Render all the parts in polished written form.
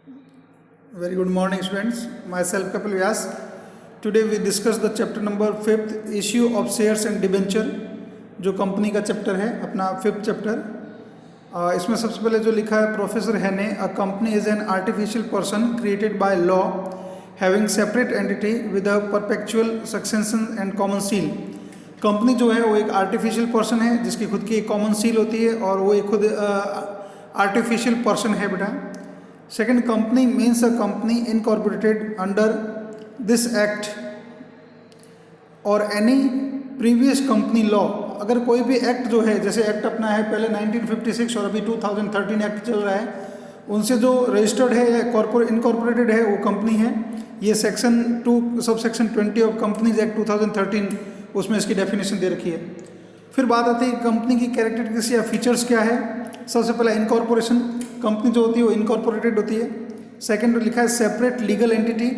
Very good morning, students. Myself Kapil Vyas. Today we discuss the chapter number 5th, issue of shares and debenture, जो company का chapter है, अपना 5th chapter. इसमें सबसे पहले जो लिखा है प्रोफेसर है ने, a company is an artificial person created by law having separate entity with a perpetual succession and common seal. Company जो है वो एक आर्टिफिशियल पर्सन है जिसकी खुद की एक कॉमन सील होती है और वो एक खुद आर्टिफिशियल पर्सन है बेटा। Second, company means a company incorporated under this act और एनी प्रीवियस कंपनी लॉ। अगर कोई भी एक्ट जो है, जैसे एक्ट अपना है पहले 1956 और अभी 2013 एक्ट चल रहा है, उनसे जो रजिस्टर्ड है या इनकॉर्पोरेटेड है वो कंपनी है। ये section 2 sub section 20 of companies act 2013, उसमें इसकी डेफिनेशन दे रखी है। फिर बात आती है कंपनी की कैरेक्टरिस्टिक्स या फीचर्स क्या है। सबसे पहले इनकॉर्पोरेशन, कंपनी जो होती है वो इनकॉर्पोरेटेड होती है। सेकंड लिखा है सेपरेट लीगल एंटिटी,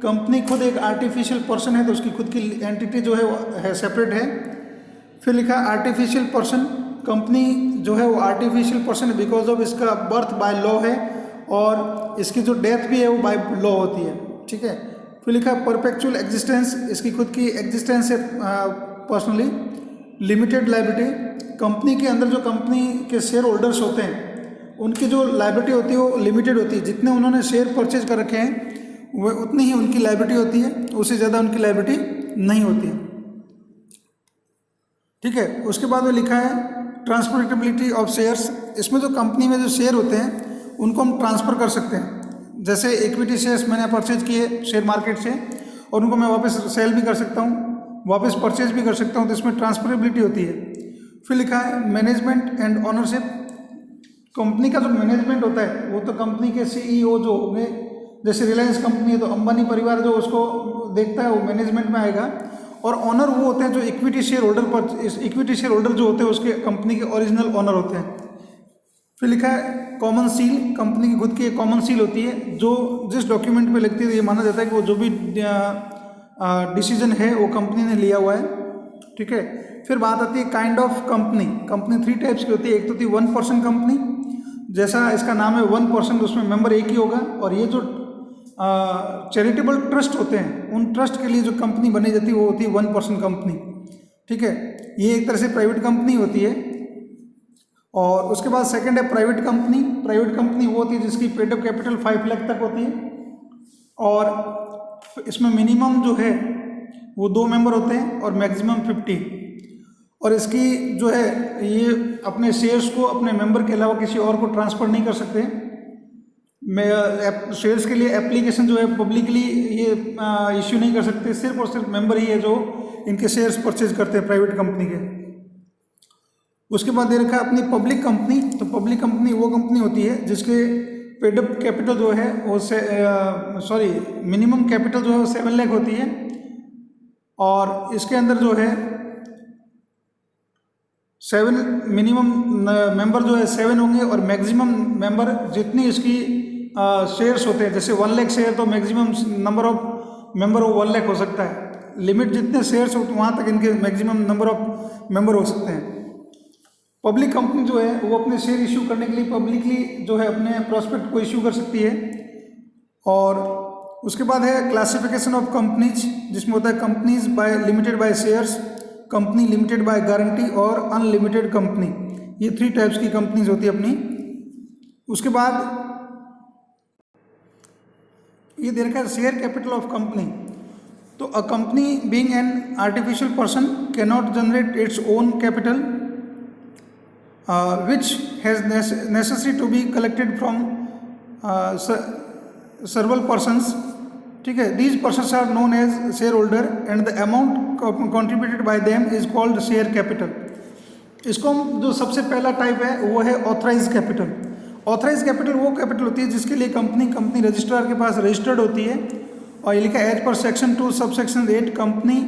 कंपनी खुद एक आर्टिफिशियल पर्सन है तो उसकी खुद की एंटिटी जो है वो है सेपरेट है। फिर लिखा है आर्टिफिशियल पर्सन, कंपनी जो है वो आर्टिफिशियल पर्सन है बिकॉज ऑफ इसका बर्थ बाय लॉ है और इसकी जो डेथ भी है वो बाय लॉ होती है, ठीक है। फिर लिखा है परपेचुअल एग्जिस्टेंस, इसकी खुद की एग्जिस्टेंस है पर्सनली। लिमिटेड लायबिलिटी, कंपनी के अंदर जो कंपनी के शेयर होल्डर्स होते हैं उनकी जो लायबिलिटी होती है वो लिमिटेड होती है। जितने उन्होंने शेयर परचेज कर रखे हैं वो उतनी ही उनकी लायबिलिटी होती है, उससे ज़्यादा उनकी लायबिलिटी नहीं होती है, ठीक है। उसके बाद में लिखा है ट्रांसफरेबिलिटी ऑफ शेयर्स, इसमें जो कंपनी में जो शेयर होते हैं उनको हम ट्रांसफ़र कर सकते हैं। जैसे इक्विटी शेयर्स मैंने परचेज किए शेयर मार्केट से और उनको मैं वापस सेल भी कर सकता हूँ, वापस परचेज भी कर सकता हूँ, तो इसमें ट्रांसफरेबिलिटी होती है। फिर लिखा है मैनेजमेंट एंड ऑनरशिप, कंपनी का जो मैनेजमेंट होता है वो तो कंपनी के सीईओ जो होंगे, जैसे रिलायंस कंपनी है तो अंबानी परिवार जो उसको देखता है वो मैनेजमेंट में आएगा। और ऑनर वो होते हैं जो इक्विटी शेयर होल्डर पर, इक्विटी शेयर होल्डर जो होते हैं उसके कंपनी के ओरिजिनल ऑनर होते हैं। फिर लिखा है कॉमन सील, कंपनी की खुद की एक कॉमन सील होती है जो जिस डॉक्यूमेंट पे लगती है ये माना जाता है कि वो जो भी डिसीजन है वो कंपनी ने लिया हुआ है, ठीक है। फिर बात आती है kind of company, company 3 types की होती है। एक तो होती है 1 पर्सन कंपनी, जैसा इसका नाम है 1 पर्सन, उसमें मेंबर एक ही होगा। और ये जो चैरिटेबल ट्रस्ट होते हैं उन ट्रस्ट के लिए जो कंपनी बनी जाती है वो होती है 1 पर्सन कंपनी, ठीक है। ये एक तरह से प्राइवेट कंपनी होती है। और उसके बाद सेकंड है प्राइवेट कंपनी, प्राइवेट कंपनी वो होती है जिसकी पेड अप कैपिटल 5 लाख तक होती है और इसमें मिनिमम जो है वो 2 मेंबर होते हैं और मैक्सिमम 50। और इसकी जो है ये अपने शेयर्स को अपने मेंबर के अलावा किसी और को ट्रांसफ़र नहीं कर सकते। शेयर्स के लिए एप्लीकेशन जो है पब्लिकली ये इश्यू नहीं कर सकते, सिर्फ और सिर्फ मेंबर ही है जो इनके शेयर्स परचेज करते हैं प्राइवेट कंपनी के। उसके बाद दे रखा है अपनी पब्लिक कंपनी, तो पब्लिक कंपनी वो कंपनी होती है जिसके पेड अप कैपिटल जो है वो मिनिमम कैपिटल जो है वो 7 लाख होती है और इसके अंदर जो है 7 मिनिमम मेंबर जो है 7 होंगे और मैक्सिमम मेंबर जितनी इसकी शेयर्स होते हैं, जैसे 1 लाख शेयर तो मैक्सिमम नंबर ऑफ मेंबर वो 1 लाख हो सकता है। लिमिट जितने शेयर्स हो वहाँ तक इनके मैक्सिमम नंबर ऑफ मेंबर हो सकते हैं। पब्लिक कंपनी जो है वो अपने शेयर इशू करने के लिए पब्लिकली जो है अपने प्रोस्पेक्ट को इशू कर सकती है। और उसके बाद है क्लासिफिकेशन ऑफ कंपनीज, जिसमें होता है companies by limited by shares, company limited by guarantee और अनलिमिटेड कंपनी। ये 3 टाइप्स की कंपनीज होती है अपनी। उसके बाद ये दे रखा है शेयर कैपिटल ऑफ कंपनी, तो a company being an artificial person can not generate its own capital which has necessary to be collected from several persons, ठीक है। These persons are known as shareholder and the amount contributed by them is called share capital। इसको जो सबसे पहला type है वो है authorise capital. Authorise capital वो कैपिटल होती है जिसके लिए कंपनी रजिस्ट्रार के पास रजिस्टर्ड होती है और ये लिखा है as per section 2 sub section 8 company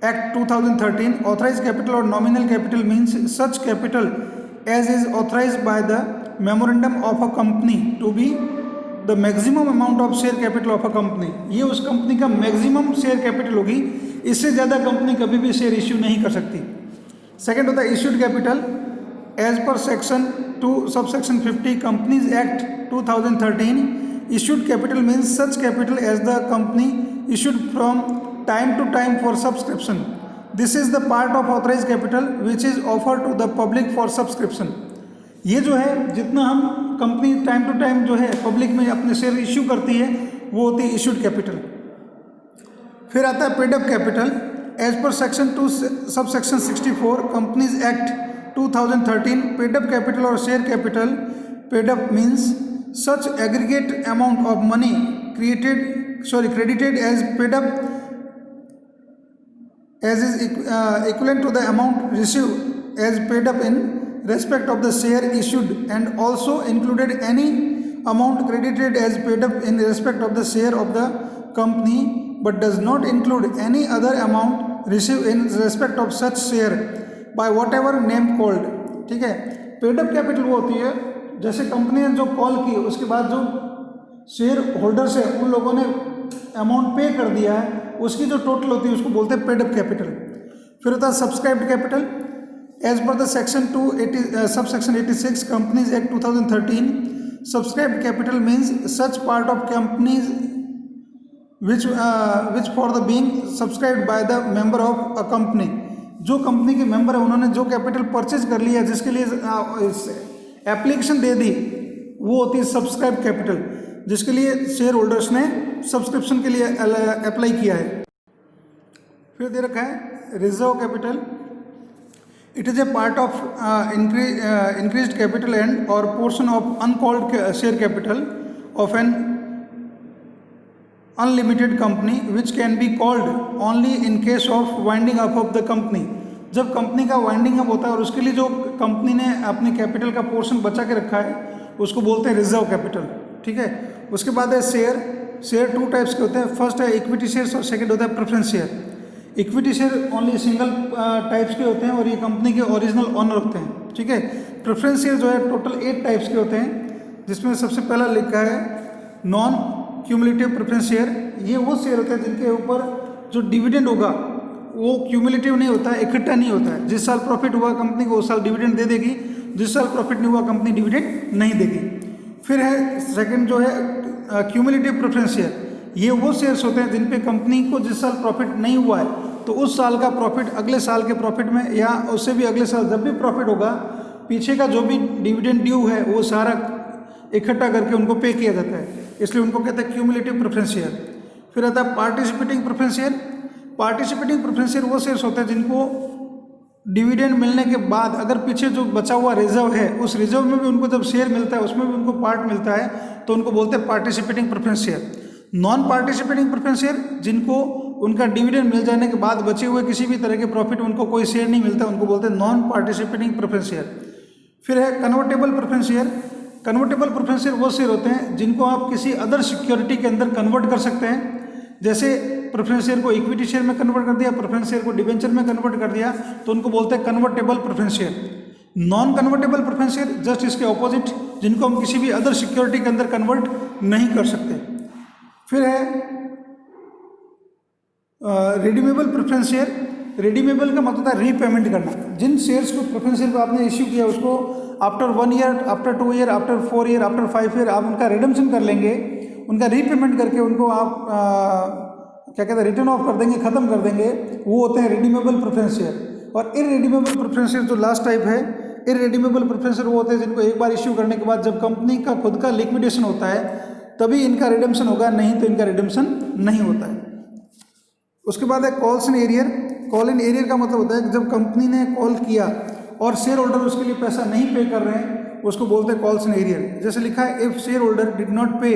Act 2013, authorized capital or nominal capital means such capital as is authorized by the memorandum of a company to be the maximum amount of share capital of a company। ये उस company का maximum share capital होगी, इससे ज़्यादा company कभी भी share issue नहीं कर सकती। सेकंड होता है issued capital as per section subsection 50 Companies Act 2013, issued capital means such capital as the company issued from time to time for subscription. This is the part of authorized capital which is offered to the public for subscription. ये जो है जितना हम company time to time जो है public में अपने share issue करती है वो होती है इशूड कैपिटल। फिर आता है paid up capital. As per section 2 subsection 64 companies act 2013, paid up capital और share capital. Paid up means such aggregate amount of money credited as paid up as is equivalent to the amount received as paid up in respect of the share issued, and also included any amount credited as paid up in respect of the share of the company, but does not include any other amount received in respect of such share by whatever name called। ठीक है, paid up capital वो होती है जैसे company ने जो call की उसके बाद जो शेयर होल्डर्स है उन लोगों ने अमाउंट पे कर दिया है उसकी जो टोटल होती है उसको बोलते हैं पेड अप कैपिटल। फिर होता है subscribed capital. As per the section 280 subsection 86 companies act 2013, subscribed capital means such part of companies which for the being subscribed by the member of a company. जो company के member है उन्होंने जो capital purchase कर लिया जिसके लिए application दे दी वो होती है सब्सक्राइब कैपिटल, जिसके लिए शेयर होल्डर्स ने सब्सक्रिप्शन के लिए अप्लाई किया है। फिर दे रखा है reserve capital. It is a part of increased capital and और portion of uncalled share capital of an unlimited company which can be called only in case of winding up of the company. जब company का winding up होता है और उसके लिए जो company ने अपने कैपिटल का पोर्शन बचा के रखा है उसको बोलते हैं रिजर्व कैपिटल। ठीक है, उसके बाद है शेयर 2 टाइप्स के होते हैं। फर्स्ट है इक्विटी शेयर्स और सेकंड होता है preference share. Equity share only single types के होते हैं और ये कंपनी के ओरिजिनल ओनर होते हैं। ठीक है, प्रेफरेंस शेयर जो है टोटल 8 टाइप्स के होते हैं, जिसमें सबसे पहला लिखा है नॉन क्यूमुलेटिव प्रेफरेंस शेयर। ये वो शेयर होते हैं जिनके ऊपर जो डिविडेंड होगा वो क्यूमुलेटिव नहीं होता है, इकट्ठा नहीं होता है। जिस साल प्रॉफिट हुआ कंपनी को उस साल डिविडेंड दे देगी, जिस साल प्रॉफिट नहीं हुआ कंपनी डिविडेंड नहीं देगी। फिर है सेकंड जो है क्यूमुलेटिव प्रेफरेंस शेयर। ये वो शेयर्स होते हैं जिन पे कंपनी को जिस साल प्रॉफिट नहीं हुआ है तो उस साल का प्रॉफिट अगले साल के प्रॉफिट में या उससे भी अगले साल जब भी प्रॉफिट होगा पीछे का जो भी डिविडेंड ड्यू है वो सारा इकट्ठा करके उनको पे किया जाता है, इसलिए उनको कहते हैं क्यूमुलेटिव प्रेफरेंस शेयर। फिर आता है participating preference share. Participating preference share वो शेयर्स होते हैं जिनको डिविडेंड मिलने के बाद अगर पीछे जो बचा हुआ रिजर्व है उस रिजर्व में भी उनको जब शेयर मिलता है उसमें भी उनको पार्ट मिलता है तो उनको बोलते हैं participating preference share. Non participating preference share जिनको उनका डिविडेंड मिल जाने के बाद बचे हुए किसी भी तरह के प्रॉफिट उनको कोई शेयर नहीं मिलता उनको बोलते हैं नॉन पार्टिसिपेटिंग प्रेफरेंस शेयर। फिर है convertible preference share. Convertible preference share वो शेयर होते हैं जिनको आप किसी अदर सिक्योरिटी के अंदर कन्वर्ट कर सकते हैं, जैसे प्रेफरेंस शेयर को इक्विटी शेयर में कन्वर्ट कर दिया, प्रेफरेंस शेयर को डिबेंचर में कन्वर्ट कर दिया तो उनको बोलते हैं convertible preference share. Non convertible preference share just इसके ऑपोजिट, जिनको हम किसी भी अदर सिक्योरिटी के अंदर कन्वर्ट नहीं कर सकते। फिर है रिडीमेबल प्रेफरेंस शेयर। रिडीमेबल का मतलब है रीपेमेंट करना। जिन शेयर्स को प्रेफरेंस शेयर को आपने इश्यू किया उसको after 1 year, after 2 year, after 4 year, after 5 year आप उनका रिडम्पशन कर लेंगे, उनका रीपेमेंट करके उनको आप क्या कहते हैं रिटर्न ऑफ कर देंगे, ख़त्म कर देंगे, वो होते हैं रिडीमेबल प्रेफरेंस शेयर। और इररिडीमेबल प्रेफरेंस शेयर जो लास्ट टाइप है, इररिडीमेबल प्रेफरेंस शेयर वो होते हैं जिनको एक बार इश्यू करने के बाद जब कंपनी का खुद का लिक्विडेशन होता है तभी इनका रिडम्पशन होगा, नहीं तो इनका रिडम्पशन नहीं होता है। उसके बाद है calls in arrear. Call in arrear का मतलब होता है कि जब कंपनी ने कॉल किया और शेयर होल्डर उसके लिए पैसा नहीं पे कर रहे हैं उसको बोलते हैं कॉल्स इन एरियर। जैसे लिखा है if shareholder did not pay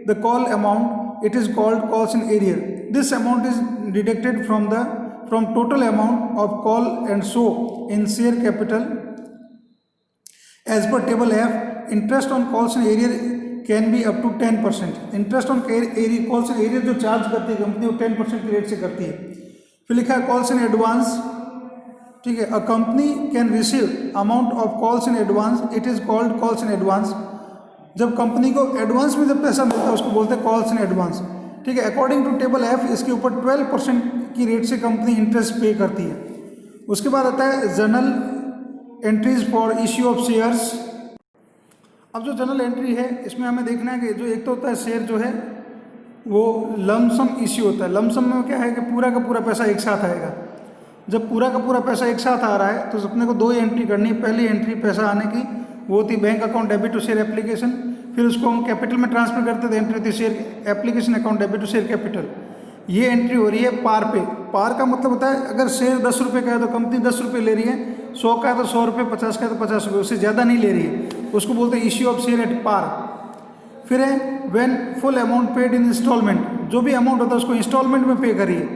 the call amount it is called calls in arrear. This amount is deducted from total amount of call and show in share capital as per table F। Interest on calls in arrear can be up to 10%। Interest on calls in arrear जो charge करती है company वो 10% की rate से करती है। फिर लिखा है कॉल्स इन एडवांस। ठीक है, a company can receive amount of calls in advance, it is called calls in advance. जब कंपनी को एडवांस में जब पैसा मिलता है उसको बोलते हैं कॉल्स इन एडवांस। ठीक है, अकॉर्डिंग टू टेबल F इसके ऊपर 12% की रेट से कंपनी इंटरेस्ट पे करती है। उसके बाद आता है journal entries for issue of shares. अब जो जनरल एंट्री है इसमें हमें देखना है कि जो एक तो होता है शेयर जो है वो लमसम इश्यू होता है। लमसम में क्या है कि पूरा का पूरा पैसा एक साथ आएगा। जब पूरा का पूरा पैसा एक साथ आ रहा है तो अपने को दो ही एंट्री करनी है। पहली एंट्री पैसा आने की वो होती है bank account debit to share application, फिर उसको हम कैपिटल में ट्रांसफर करते थे, एंट्री होती है share application account debit to share capital. ये एंट्री हो रही है पार पे। पार का मतलब होता है अगर शेयर 10 रुपये का है तो कंपनी 10 रुपये ले रही है, 100 का है तो 100 रुपये, 50 का है तो 50 रुपये, उससे ज़्यादा नहीं ले रही है, उसको बोलते हैं issue of share at par. फिर है when full amount paid in installment, जो भी अमाउंट होता है उसको इंस्टॉलमेंट में पे करिए।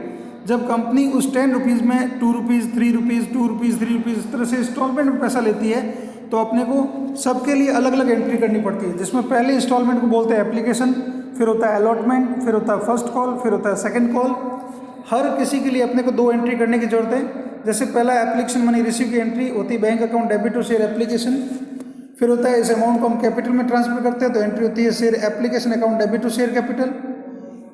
जब कंपनी उस 10 रुपीज़ में 2 रुपीज़, 3 रुपीज़, 2 रुपीज़, 3 रुपीज़ इस तरह से इंस्टॉलमेंट में पैसा लेती है तो अपने को सबके लिए अलग अलग एंट्री करनी पड़ती है, जिसमें पहले इंस्टॉलमेंट को बोलते हैं एप्लीकेशन, फिर होता है अलॉटमेंट, फिर होता है फर्स्ट कॉल, फिर होता है सेकंड कॉल। हर किसी के लिए अपने को दो एंट्री करने की जरूरत है। जैसे पहला एप्लीकेशन मनी रिसीव की एंट्री होती है bank account debit to share application, फिर होता है इस अमाउंट को हम कैपिटल में ट्रांसफर करते हैं तो एंट्री होती है share application account debit to share capital.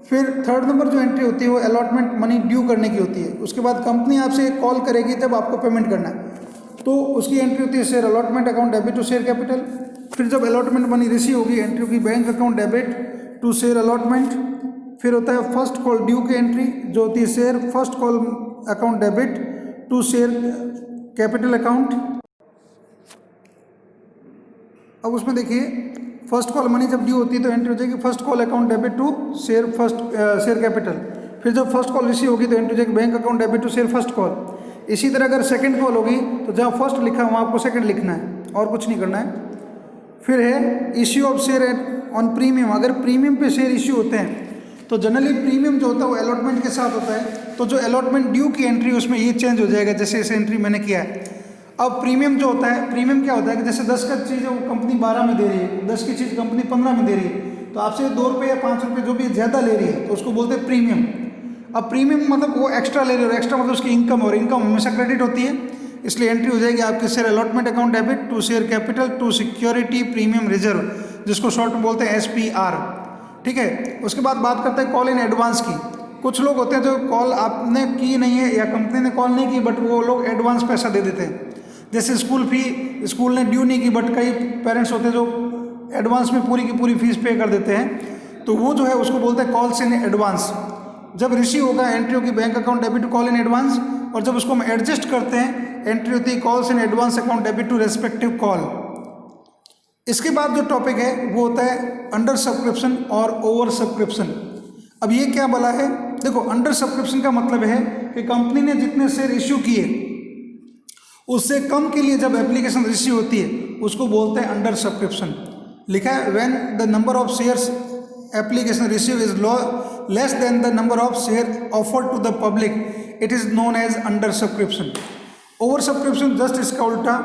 फिर थर्ड नंबर जो एंट्री होती है वो अलॉटमेंट मनी ड्यू करने की होती है। उसके बाद कंपनी आपसे कॉल करेगी जब आपको पेमेंट करना है तो उसकी एंट्री होती है share allotment account debit to share capital. फिर जब अलॉटमेंट मनी रिसीव होगी एंट्री होगी bank account debit to share allotment. फिर होता है फर्स्ट कॉल ड्यू की एंट्री जो होती है share first call account debit to share capital account. अब उसमें देखिए फर्स्ट कॉल मनी जब ड्यू होती है तो एंट्री हो जाएगी first call account debit to share capital. फिर जब फर्स्ट कॉल रिसीव होगी तो एंट्री हो जाएगी bank account debit to share first call. इसी तरह अगर सेकंड कॉल होगी तो जहाँ फर्स्ट लिखा है वहाँ आपको सेकंड लिखना है और कुछ नहीं करना है। फिर है issue of share on premium, अगर प्रीमियम पे शेयर इश्यू होते हैं तो जनरली प्रीमियम जो होता है वो अलॉटमेंट के साथ होता है, तो जो अलॉटमेंट ड्यू की एंट्री उसमें ये चेंज हो जाएगा जैसे इस एंट्री मैंने किया है। अब प्रीमियम जो होता है, प्रीमियम क्या होता है कि जैसे 10 का चीज़ है वो कंपनी 12 में दे रही है, 10 की चीज़ कंपनी 15 में दे रही है, तो आपसे 2 रुपये या 5 रुपये जो भी ज़्यादा ले रही है तो उसको बोलते हैं प्रीमियम। अब प्रीमियम मतलब वो एक्स्ट्रा ले रही है और एक्स्ट्रा मतलब उसकी इनकम, और इनकम हमेशा क्रेडिट होती है, इसलिए एंट्री हो जाएगी आपके share allotment account debit to share capital to security premium reserve, जिसको शॉर्ट में बोलते हैं SPR। ठीक है, उसके बाद बात करते हैं कॉल इन एडवांस की। कुछ लोग होते हैं जो कॉल आपने की नहीं है या कंपनी ने कॉल नहीं की बट वो लोग एडवांस पैसा दे देते हैं। जैसे स्कूल फी स्कूल ने ड्यू नहीं की बट कई पेरेंट्स होते हैं जो एडवांस में पूरी की पूरी फीस पे कर देते हैं, तो वो जो है उसको बोलते हैं कॉल्स इन एडवांस। जब रिसीव होगा एंट्री होगी bank account debit to call in advance, और जब उसको हम एडजस्ट करते हैं एंट्री होती है calls in advance account debit to respective call. इसके बाद जो टॉपिक है वो होता है अंडर सब्सक्रिप्शन और ओवर सब्सक्रिप्शन। अब ये क्या बोला है, देखो अंडर सब्सक्रिप्शन का मतलब है कि कंपनी ने जितने शेयर इश्यू किए उससे कम के लिए जब एप्लीकेशन रिसीव होती है उसको बोलते हैं अंडर सब्सक्रिप्शन। लिखा है when the number of shares application receive is less than the number of share offered to the public it is known as under subscription. Over subscription just इसका उल्टा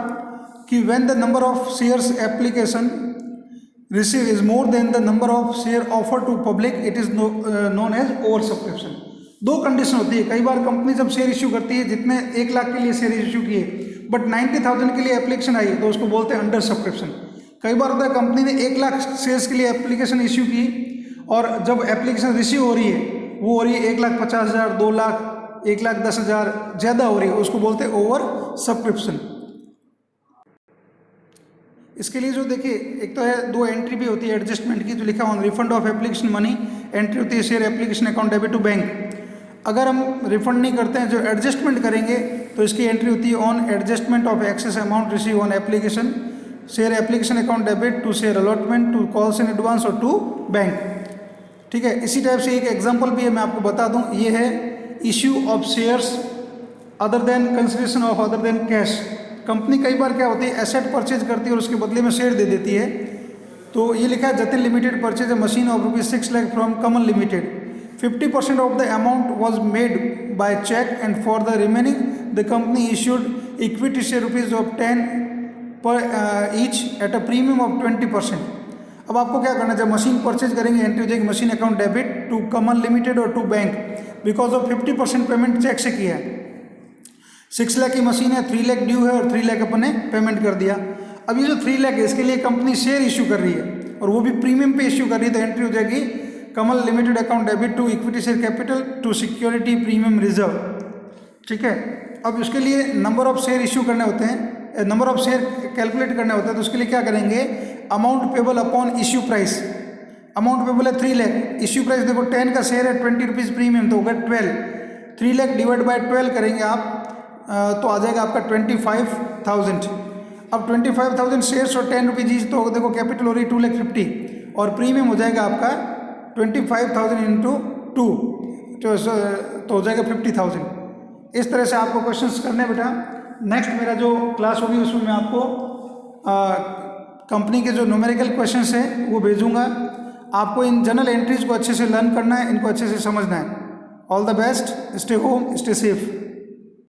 कि when the number of shares application receive is more than the number of share offer to public it is known as over subscription. दो condition होती है, कई बार company जब share issue करती है जितने 1 लाख के लिए शेयर इश्यू किए बट 90,000 के लिए एप्लीकेशन आई तो उसको बोलते हैं अंडर सब्सक्रिप्शन। कई बार होता है कंपनी ने 1 लाख शेयर्स के लिए एप्लीकेशन इश्यू की और जब एप्लीकेशन रिसीव हो रही है वो हो रही है 1,50,000, 2 लाख, 1,10,000 ज़्यादा हो रही है, उसको बोलते हैं ओवर सब्सक्रिप्शन। इसके लिए जो देखिए एक तो है दो एंट्री भी होती है एडजस्टमेंट की, जो लिखा on refund of application money, entry होती है share application account debit to bank. अगर हम रिफंड नहीं करते हैं जो एडजस्टमेंट करेंगे तो इसकी एंट्री होती है on adjustment of excess amount receive on application share application account debit to share allotment to calls in advance और टू बैंक। ठीक है, इसी टाइप से एक एग्जांपल भी है मैं आपको बता दूं, ये है issue of shares other than consideration of other than cash. Company कई बार क्या होती है एसेट परचेज करती है और उसके बदले में शेयर दे देती है, तो ये लिखा है Jatin limited purchase a machine of ₹6 lakh from Kamal limited, 50% of the amount was made by check and for the remaining the company issued equity share rupees of 10 per each at a premium of 20%। अब आपको क्या करना है, जब machine purchase करेंगे entry हो जाएगी machine account debit to Kamal limited और to bank because of 50% payment cheque से किया है। 6 लाख की मशीन है, 3 लाख ड्यू है और 3 लाख अपने पेमेंट कर दिया। अब ये जो 3 लाख है इसके लिए कंपनी शेयर इश्यू कर रही है और वो भी प्रीमियम पे इश्यू कर रही है, तो एंट्री हो जाएगी Kamal limited account debit to equity share capital to security premium reserve. ठीक है, अब इसके लिए नंबर ऑफ शेयर इश्यू करने होते हैं, नंबर ऑफ शेयर कैलकुलेट करने होते हैं, तो उसके लिए क्या करेंगे amount payable upon issue price, amount payable है 3 लाख, इश्यू प्राइस देखो 10 का शेयर है 20 रुपीज़ प्रीमियम, तो होगा 12, 3 लाख डिवाइड बाय 12 करेंगे आप तो आ जाएगा आपका 25,000। अब 25,000 शेयर्स और 10 रुपीज़ ईच, तो देखो कैपिटल हो रही 2,50,000 और प्रीमियम हो जाएगा आपका 25,000 इंटू 2 तो हो जाएगा 50,000। इस तरह से आपको क्वेश्चंस करने हैं बेटा। नेक्स्ट मेरा जो क्लास होगी उसमें मैं आपको कंपनी के जो न्यूमेरिकल क्वेश्चंस हैं वो भेजूंगा। आपको इन जनरल एंट्रीज को अच्छे से लर्न करना है, इनको अच्छे से समझना है। All the best, stay home, stay safe.